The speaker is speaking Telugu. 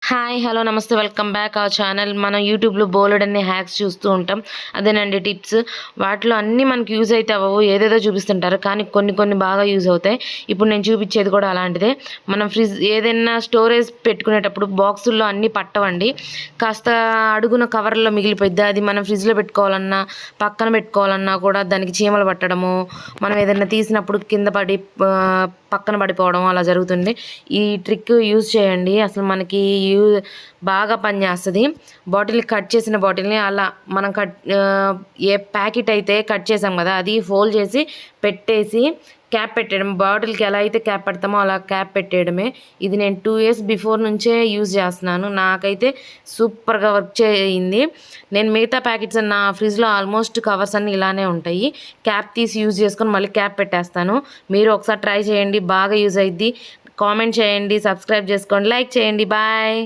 హాయ్ హలో నమస్తే వెల్కమ్ బ్యాక్ అవర్ ఛానల్. మనం యూట్యూబ్లో బోలెడన్ని హ్యాక్స్ చూస్తూ ఉంటాం. అదేనండి టిప్స్. వాటిలో అన్నీ మనకి యూజ్ అయితే అవ్వవు, ఏదేదో చూపిస్తుంటారు, కానీ కొన్ని కొన్ని బాగా యూజ్ అవుతాయి. ఇప్పుడు నేను చూపించేది కూడా అలాంటిదే. మనం ఏదైనా స్టోరేజ్ పెట్టుకునేటప్పుడు బాక్సుల్లో అన్నీ పట్టవండి. కాస్త అడుగున కవర్లో మిగిలిపోద్ది. అది మనం ఫ్రిడ్జ్లో పెట్టుకోవాలన్నా పక్కన పెట్టుకోవాలన్నా కూడా దానికి చీమలు పట్టడము, మనం ఏదైనా తీసినప్పుడు కింద పడి పక్కన పడిపోవడం అలా జరుగుతుంది. ఈ ట్రిక్ యూజ్ చేయండి, అసలు మనకి బాగా పనిచేస్తుంది. కట్ చేసిన బాటిల్ని అలా మనం ఏ ప్యాకెట్ అయితే కట్ చేసాం కదా అది ఫోల్డ్ చేసి పెట్టేసి క్యాప్ పెట్టేయడం. బాటిల్కి ఎలా అయితే క్యాప్ పెడతామో అలా క్యాప్ పెట్టేయడమే. ఇది నేను 2 ఇయర్స్ బిఫోర్ నుంచే యూజ్ చేస్తున్నాను. నాకైతే సూపర్గా వర్క్ చేయింది. నేను మిగతా ప్యాకెట్స్ నా ఫ్రిడ్జ్లో ఆల్మోస్ట్ కవర్స్ అన్నీ ఇలానే ఉంటాయి. క్యాప్ తీసి యూజ్ చేసుకొని మళ్ళీ క్యాప్ పెట్టేస్తాను. మీరు ఒకసారి ట్రై చేయండి, బాగా యూజ్ అయ్యిద్ది. కామెంట్ చేయండి, సబ్స్క్రైబ్ చేసుకోండి, లైక్ చేయండి. బాయ్.